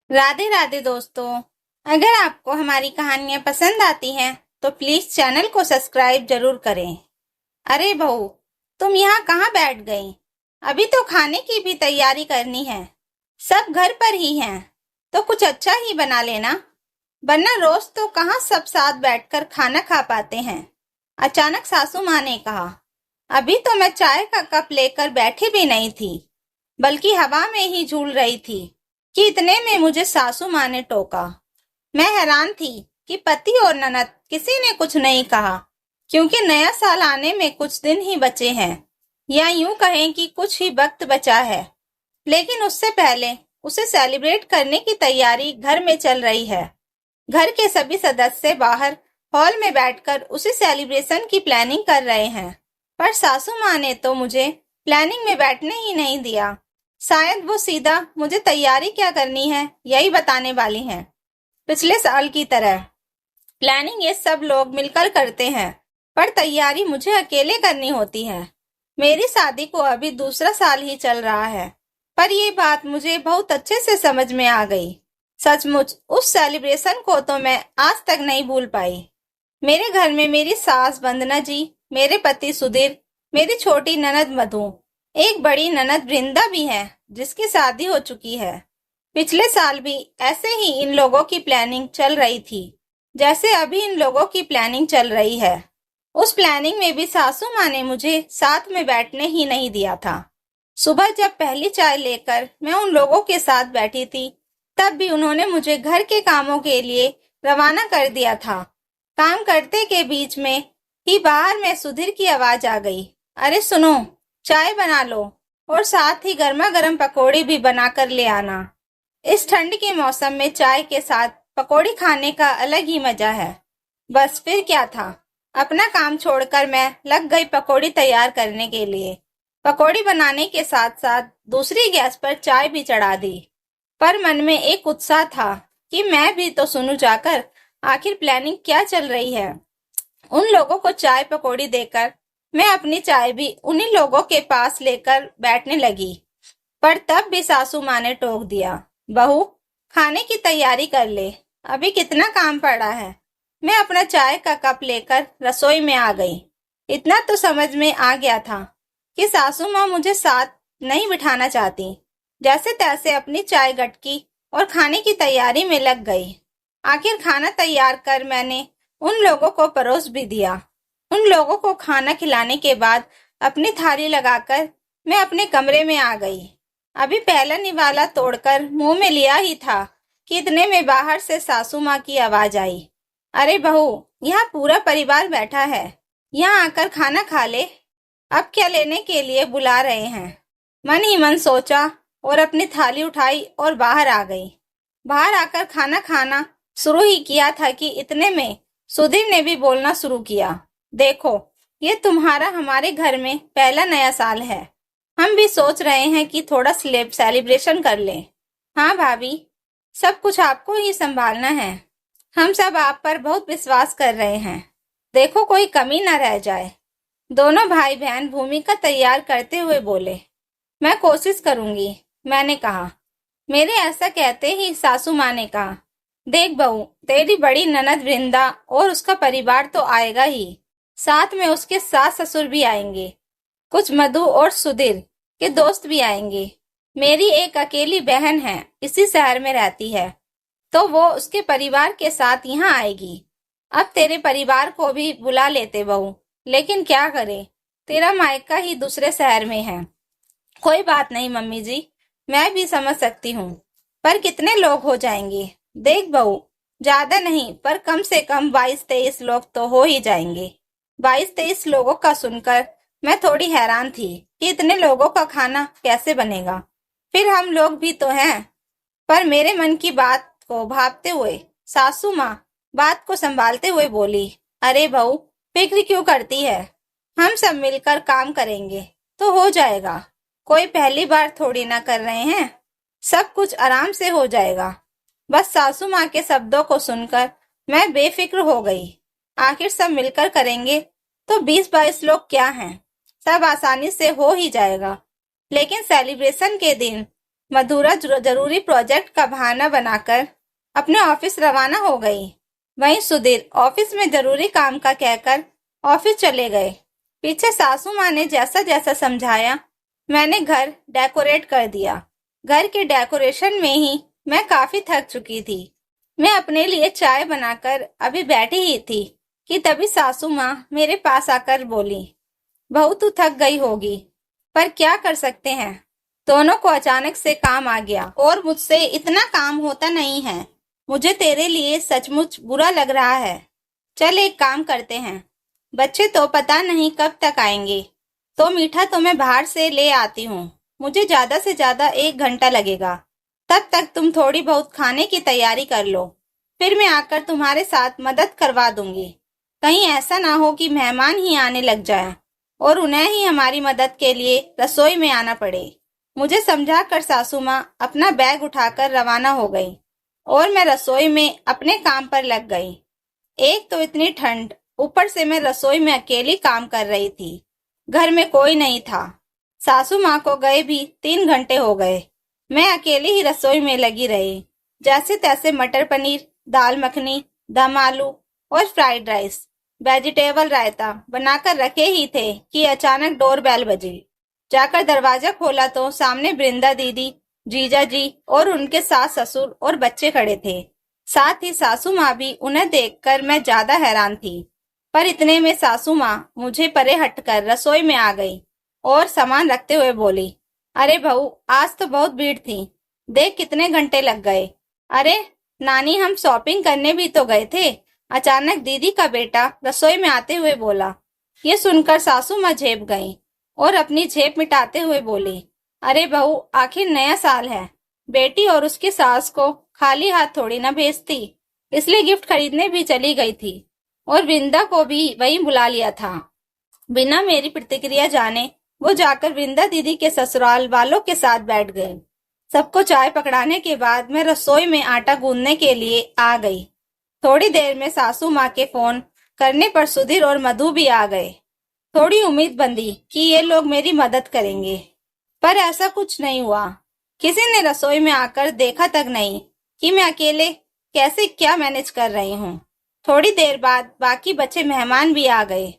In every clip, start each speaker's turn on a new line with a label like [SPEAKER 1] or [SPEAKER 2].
[SPEAKER 1] राधे राधे दोस्तों। अगर आपको हमारी कहानियाँ पसंद आती हैं तो प्लीज चैनल को सब्सक्राइब जरूर करें। अरे बहू, तुम यहाँ कहाँ बैठ गई? अभी तो खाने की भी तैयारी करनी है। सब घर पर ही हैं, तो कुछ अच्छा ही बना लेना, वरना रोज तो कहाँ सब साथ बैठकर खाना खा पाते हैं। अचानक सासू माँ ने कहा। अभी तो मैं चाय का कप लेकर बैठी भी नहीं थी, बल्कि हवा में ही झूल रही थी कि इतने में मुझे सासू माँ ने टोका। मैं हैरान थी कि पति और ननद किसी ने कुछ नहीं कहा, क्योंकि नया साल आने में कुछ दिन ही बचे हैं, या यूं कहें कि कुछ ही वक्त बचा है। लेकिन उससे पहले उसे सेलिब्रेट करने की तैयारी घर में चल रही है। घर के सभी सदस्य बाहर हॉल में बैठकर उसी सेलिब्रेशन की प्लानिंग कर रहे हैं, पर सासू माँ ने तो मुझे प्लानिंग में बैठने ही नहीं दिया। शायद वो सीधा मुझे तैयारी क्या करनी है यही बताने वाली हैं। पिछले साल की तरह प्लानिंग ये सब लोग मिलकर करते हैं, पर तैयारी मुझे अकेले करनी होती है। मेरी शादी को अभी दूसरा साल ही चल रहा है, पर ये बात मुझे बहुत अच्छे से समझ में आ गई। सचमुच उस सेलिब्रेशन को तो मैं आज तक नहीं भूल पाई। मेरे घर में मेरी सास वंदना जी, मेरे पति सुधीर, मेरी छोटी ननद मधु, एक बड़ी ननद वृंदा भी है जिसकी शादी हो चुकी है। पिछले साल भी ऐसे ही इन लोगों की प्लानिंग चल रही थी, जैसे अभी इन लोगों की प्लानिंग चल रही है। उस प्लानिंग में भी सासू माँ ने मुझे साथ में बैठने ही नहीं दिया था। सुबह जब पहली चाय लेकर मैं उन लोगों के साथ बैठी थी, तब भी उन्होंने मुझे घर के कामों के लिए रवाना कर दिया था। काम करते के बीच में ही बाहर में सुधीर की आवाज आ गई। अरे सुनो, चाय बना लो और साथ ही गर्मा गर्म पकौड़ी भी बनाकर ले आना। इस ठंड के मौसम में चाय के साथ पकौड़ी खाने का अलग ही मजा है। बस फिर क्या था, अपना काम छोड़कर मैं लग गई पकौड़ी तैयार करने के लिए। पकौड़ी बनाने के साथ साथ दूसरी गैस पर चाय भी चढ़ा दी, पर मन में एक उत्साह था कि मैं भी तो सुनूं जाकर आखिर प्लानिंग क्या चल रही है। उन लोगों को चाय पकौड़ी देकर मैं अपनी चाय भी उन्हीं लोगों के पास लेकर बैठने लगी, पर तब भी सासू माँ ने टोक दिया। बहू, खाने की तैयारी कर ले, अभी कितना काम पड़ा है। मैं अपना चाय का कप लेकर रसोई में आ गई। इतना तो समझ में आ गया था कि सासू माँ मुझे साथ नहीं बिठाना चाहती। जैसे तैसे अपनी चाय गटकी और खाने की तैयारी में लग गई। आखिर खाना तैयार कर मैंने उन लोगों को परोस भी दिया। उन लोगों को खाना खिलाने के बाद अपनी थाली लगाकर मैं अपने कमरे में आ गई। अभी पहला निवाला तोड़कर मुंह में लिया ही था कि इतने में बाहर से सासू माँ की आवाज आई। अरे बहू, यहाँ पूरा परिवार बैठा है, यहाँ आकर खाना खा ले। अब क्या लेने के लिए बुला रहे हैं? मन ही मन सोचा और अपनी थाली उठाई और बाहर आ गई। बाहर आकर खाना खाना शुरू ही किया था कि इतने में सुधीर ने भी बोलना शुरू किया। देखो, ये तुम्हारा हमारे घर में पहला नया साल है। हम भी सोच रहे हैं कि थोड़ा सेलिब्रेशन कर लें। हाँ भाभी, सब कुछ आपको ही संभालना है। हम सब आप पर बहुत विश्वास कर रहे हैं। देखो कोई कमी न रह जाए। दोनों भाई बहन भूमिका तैयार करते हुए बोले। मैं कोशिश करूंगी, मैंने कहा। मेरे ऐसा कहते ही सासू माँ ने कहा, देख बहू, तेरी बड़ी ननद वृंदा और उसका परिवार तो आएगा ही, साथ में उसके सास ससुर भी आएंगे। कुछ मधु और सुधीर के दोस्त भी आएंगे। मेरी एक अकेली बहन है, इसी शहर में रहती है, तो वो उसके परिवार के साथ यहाँ आएगी। अब तेरे परिवार को भी बुला लेते बहू, लेकिन क्या करे, तेरा मायका ही दूसरे शहर में है। कोई बात नहीं मम्मी जी, मैं भी समझ सकती हूँ, पर कितने लोग हो जाएंगे? देख बहू, ज्यादा नहीं पर कम से कम 22-23 लोग तो हो ही जाएंगे। 22-23 लोगों का सुनकर मैं थोड़ी हैरान थी कि इतने लोगों का खाना कैसे बनेगा। फिर हम लोग भी तो हैं। पर मेरे मन की बात को भांपते हुए सासू माँ बात को संभालते हुए बोली, अरे बहू, फिक्र क्यों करती है? हम सब मिलकर काम करेंगे तो हो जाएगा। कोई पहली बार थोड़ी ना कर रहे हैं, सब कुछ आराम से हो जाएगा। बस सासू माँ के शब्दों को सुनकर मैं बेफिक्र हो गई। आखिर सब मिलकर करेंगे तो 20-22 लोग क्या हैं, सब आसानी से हो ही जाएगा। लेकिन सेलिब्रेशन के दिन मधुरा जरूरी प्रोजेक्ट का बहाना बनाकर अपने ऑफिस रवाना हो गई। वहीं सुधीर ऑफिस में जरूरी काम का कहकर ऑफिस चले गए। पीछे सासू माँ ने जैसा जैसा समझाया, मैंने घर डेकोरेट कर दिया। घर के डेकोरेशन में ही मैं काफी थक चुकी थी। मैं अपने लिए चाय बनाकर अभी बैठी ही थी कि तभी सासू माँ मेरे पास आकर बोली, बहू तू थक गई होगी, पर क्या कर सकते हैं, दोनों को अचानक से काम आ गया और मुझसे इतना काम होता नहीं है। मुझे तेरे लिए सचमुच बुरा लग रहा है। चल एक काम करते हैं, बच्चे तो पता नहीं कब तक आएंगे, तो मीठा तो मैं बाहर से ले आती हूँ। मुझे ज्यादा से ज्यादा 1 घंटा लगेगा। तब तक तुम थोड़ी बहुत खाने की तैयारी कर लो, फिर मैं आकर तुम्हारे साथ मदद करवा दूंगी। कहीं ऐसा ना हो कि मेहमान ही आने लग जाए और उन्हें ही हमारी मदद के लिए रसोई में आना पड़े। मुझे समझाकर सासू माँ अपना बैग उठाकर रवाना हो गई और मैं रसोई में अपने काम पर लग गई। एक तो इतनी ठंड, ऊपर से मैं रसोई में अकेली काम कर रही थी। घर में कोई नहीं था। सासू माँ को गए भी 3 घंटे हो गए। मैं अकेली ही रसोई में लगी रही। जैसे तैसे मटर पनीर, दाल मखनी, दम आलू और फ्राइड राइस, वेजिटेबल रायता बनाकर रखे ही थे कि अचानक डोरबेल बजी। जाकर दरवाजा खोला तो सामने वृंदा दीदी, जीजा जी और उनके सास ससुर और बच्चे खड़े थे। साथ ही सासू माँ भी। उन्हें देखकर मैं ज्यादा हैरान थी, पर इतने में सासू माँ मुझे परे हटकर रसोई में आ गई और सामान रखते हुए बोली, अरे बहू आज तो बहुत भीड़ थी, देख कितने घंटे लग गए। अरे नानी, हम शॉपिंग करने भी तो गए थे, अचानक दीदी का बेटा रसोई में आते हुए बोला। ये सुनकर सासू माँ झेप गई और अपनी झेप मिटाते हुए बोली, अरे बहू आखिर नया साल है, बेटी और उसकी सास को खाली हाथ थोड़ी ना भेजती, इसलिए गिफ्ट खरीदने भी चली गई थी और वृंदा को भी वहीं बुला लिया था। बिना मेरी प्रतिक्रिया जाने वो जाकर वृंदा दीदी के ससुराल वालों के साथ बैठ गई। सबको चाय पकड़ाने के बाद मैं रसोई में आटा गूंदने के लिए आ गई। थोड़ी देर में सासू माँ के फोन करने पर सुधीर और मधु भी आ गए। थोड़ी उम्मीद बंधी कि ये लोग मेरी मदद करेंगे, पर ऐसा कुछ नहीं हुआ। किसी ने रसोई में आकर देखा तक नहीं कि मैं अकेले कैसे क्या मैनेज कर रही हूँ। थोड़ी देर बाद बाकी बचे मेहमान भी आ गए।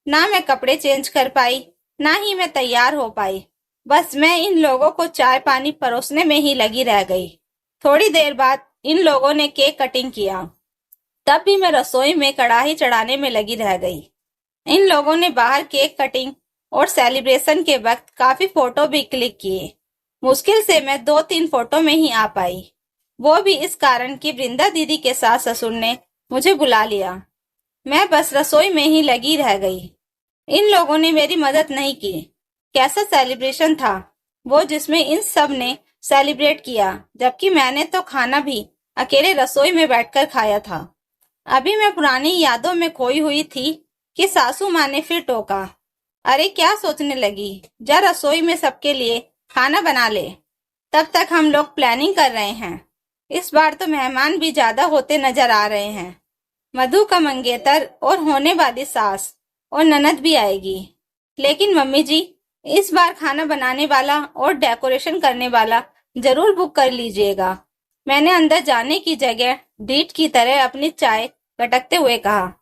[SPEAKER 1] ना मैं कपड़े चेंज कर पाई, ना ही मैं तैयार हो पाई। बस मैं इन लोगों को चाय पानी परोसने में ही लगी रह गई। थोड़ी देर बाद इन लोगों ने केक कटिंग किया, तब भी मैं रसोई में कढ़ाई चढ़ाने में लगी रह गई। इन लोगों ने बाहर केक कटिंग और सेलिब्रेशन के वक्त काफी फोटो भी क्लिक किए। मुश्किल से मैं 2-3 फोटो में ही आ पाई, वो भी इस कारण कि वृंदा दीदी के सास ससुर ने मुझे बुला लिया। मैं बस रसोई में ही लगी रह गई। इन लोगों ने मेरी मदद नहीं की। कैसा सेलिब्रेशन था वो, जिसमें इन सब ने सेलिब्रेट किया, जबकि मैंने तो खाना भी अकेले रसोई में बैठकर खाया था। अभी मैं पुरानी यादों में खोई हुई थी कि सासू माँ ने फिर टोका, अरे क्या सोचने लगी, जा रसोई में सबके लिए खाना बना ले। तब तक हम लोग प्लानिंग कर रहे हैं। इस बार तो मेहमान भी ज्यादा होते नजर आ रहे हैं। मधु का मंगेतर और होने वाली सास और ननद भी आएगी। लेकिन मम्मी जी, इस बार खाना बनाने वाला और डेकोरेशन करने वाला जरूर बुक कर लीजिएगा। मैंने अंदर जाने की जगह डीट की तरह अपनी चाय गटकते हुए कहा,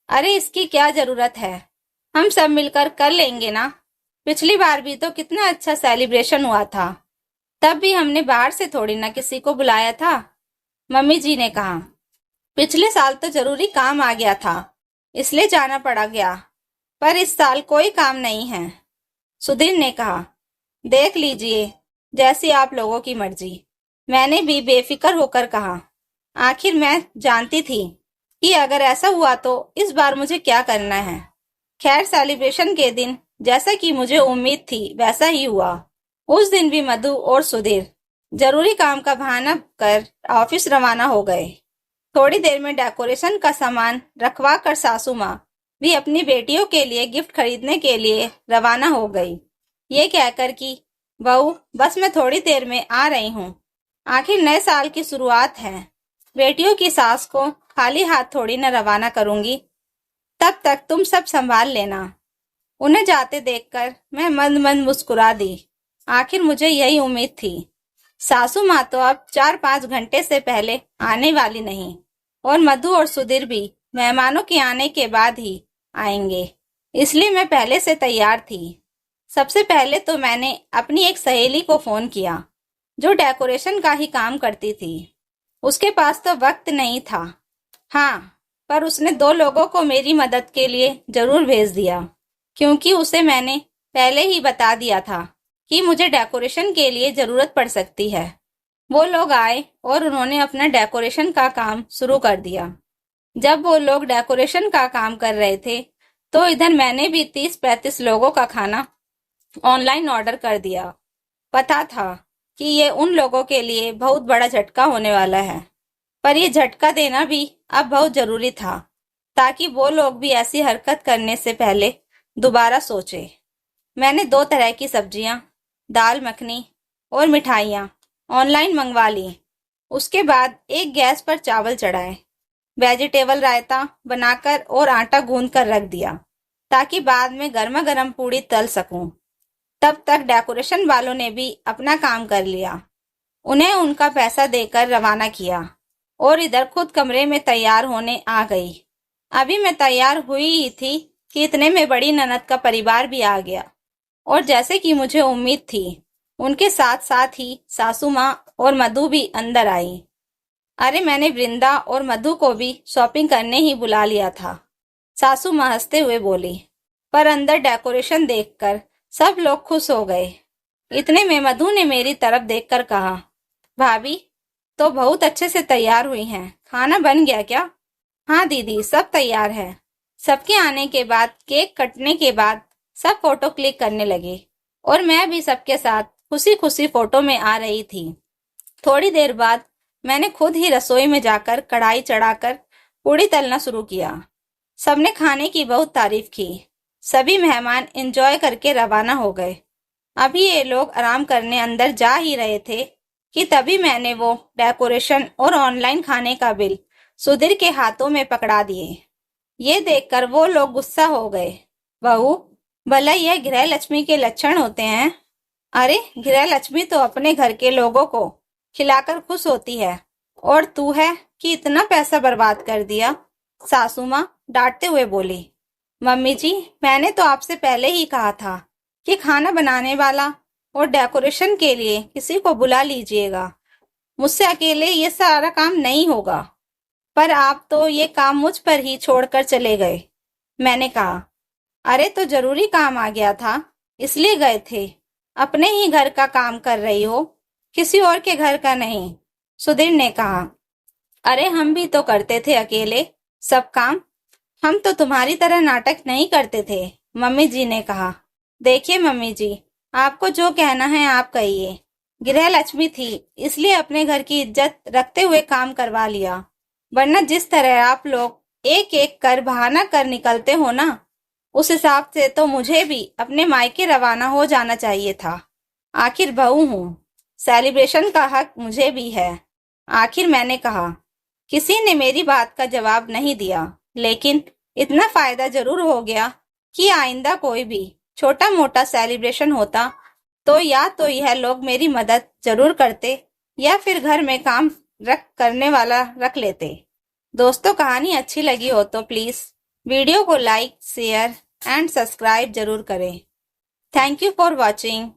[SPEAKER 1] अरे इसकी क्या जरूरत है, हम सब मिलकर कर लेंगे ना। पिछली बार भी तो कितना अच्छा सेलिब्रेशन हुआ था, तब भी हमने बाहर से थोड़ी ना किसी को बुलाया था। मम्मी जी ने कहा, पिछले साल तो जरूरी काम आ गया था, इसलिए जाना पड़ा गया, पर इस साल कोई काम नहीं है। सुधीर ने कहा, देख लीजिए, जैसी आप लोगों की मर्जी। मैंने भी बेफिक्र होकर कहा, आखिर मैं जानती थी कि अगर ऐसा हुआ तो इस बार मुझे क्या करना है। खैर सेलिब्रेशन के दिन जैसा कि मुझे उम्मीद थी वैसा ही हुआ। उस दिन भी मधु और सुधीर जरूरी काम का बहाना कर ऑफिस रवाना हो गए। थोड़ी देर में डेकोरेशन का सामान रखवा कर सासू माँ भी अपनी बेटियों के लिए गिफ्ट खरीदने के लिए रवाना हो गई, ये कहकर कि बहू बस मैं थोड़ी देर में आ रही हूँ, आखिर नए साल की शुरुआत है, बेटियों की सास को खाली हाथ थोड़ी न रवाना करूंगी, तब तक तुम सब संभाल लेना। उन्हें जाते देखकर मैं मंद मंद मुस्कुरा दी। आखिर मुझे यही उम्मीद थी। सासू माँ तो अब 4-5 घंटे से पहले आने वाली नहीं, और मधु और सुधीर भी मेहमानों के आने के बाद ही आएंगे, इसलिए मैं पहले से तैयार थी। सबसे पहले तो मैंने अपनी एक सहेली को फोन किया जो डेकोरेशन का ही काम करती थी। उसके पास तो वक्त नहीं था, हाँ, पर उसने 2 लोगों को मेरी मदद के लिए जरूर भेज दिया, क्योंकि उसे मैंने पहले ही बता दिया था कि मुझे डेकोरेशन के लिए जरूरत पड़ सकती है। वो लोग आए और उन्होंने अपना डेकोरेशन का काम शुरू कर दिया। जब वो लोग डेकोरेशन का काम कर रहे थे तो इधर मैंने भी 30-35 लोगों का खाना ऑनलाइन ऑर्डर कर दिया। पता था कि ये उन लोगों के लिए बहुत बड़ा झटका होने वाला है, पर ये झटका देना भी अब बहुत जरूरी था, ताकि वो लोग भी ऐसी हरकत करने से पहले दोबारा सोचे। मैंने 2 तरह की सब्जियां, दाल मखनी और मिठाइयाँ ऑनलाइन मंगवा ली। उसके बाद एक गैस पर चावल चढ़ाए, वेजिटेबल रायता बनाकर और आटा गूंद कर रख दिया, ताकि बाद में गर्मा गर्म पूड़ी तल सकूं। तब तक डेकोरेशन वालों ने भी अपना काम कर लिया। उन्हें उनका पैसा देकर रवाना किया और इधर खुद कमरे में तैयार होने आ गई। अभी मैं तैयार हुई ही थी कि इतने में बड़ी ननद का परिवार भी आ गया, और जैसे कि मुझे उम्मीद थी, उनके साथ साथ ही सासू माँ और मधु भी अंदर आई। अरे मैंने वृंदा और मधु को भी शॉपिंग करने ही बुला लिया था, सासू माँ हंसते हुए बोली। पर अंदर डेकोरेशन देखकर सब लोग खुश हो गए। इतने में मधु ने मेरी तरफ देखकर कहा, भाभी तो बहुत अच्छे से तैयार हुई हैं, खाना बन गया क्या? हाँ दीदी, सब तैयार है। सबके आने के बाद केक कटने के बाद सब फोटो क्लिक करने लगे, और मैं भी सबके साथ खुशी खुशी फोटो में आ रही थी। थोड़ी देर बाद मैंने खुद ही रसोई में जाकर कढ़ाई चढ़ाकर पूड़ी तलना शुरू किया। सबने खाने की बहुत तारीफ की। सभी मेहमान एंजॉय करके रवाना हो गए। अभी ये लोग आराम करने अंदर जा ही रहे थे कि तभी मैंने वो डेकोरेशन और ऑनलाइन खाने का बिल सुधीर के हाथों में पकड़ा दिए। ये देखकर वो लोग गुस्सा हो गए। बहू, भला यह गृह लक्ष्मी के लक्षण होते हैं? अरे गृह लक्ष्मी तो अपने घर के लोगों को खिलाकर खुश होती है, और तू है कि इतना पैसा बर्बाद कर दिया। सासू माँ डांटते हुए बोली, मम्मी जी, मैंने तो आपसे पहले ही कहा था कि खाना बनाने वाला और डेकोरेशन के लिए किसी को बुला लीजिएगा। मुझसे अकेले ये सारा काम नहीं होगा। पर आप तो ये काम मुझ पर ही छोड़कर चले गए। मैंने कहा, अरे तो जरूरी काम आ गया था, इसलिए गए थे। अपने ही घर का काम कर रही हो, किसी और के घर का नहीं। सुधीर ने कहा, अरे हम भी तो करते थे अकेले सब काम, हम तो तुम्हारी तरह नाटक नहीं करते थे। मम्मी जी ने कहा, देखिए मम्मी जी, आपको जो कहना है आप कहिए। गृह लक्ष्मी थी, इसलिए अपने घर की इज्जत रखते हुए काम करवा लिया, वरना जिस तरह आप लोग एक एक कर बहाना कर निकलते हो ना, उस हिसाब से तो मुझे भी अपने मायके रवाना हो जाना चाहिए था। आखिर बहू हूँ, सेलिब्रेशन का हक मुझे भी है। आखिर मैंने कहा। किसी ने मेरी बात का जवाब नहीं दिया, लेकिन इतना फायदा जरूर हो गया कि आइंदा कोई भी छोटा मोटा सेलिब्रेशन होता तो या तो यह लोग मेरी मदद जरूर करते, या फिर घर में काम रख करने वाला रख लेते। दोस्तों, कहानी अच्छी लगी हो तो प्लीज वीडियो को लाइक, शेयर एंड सब्सक्राइब जरूर करें। Thank you for watching.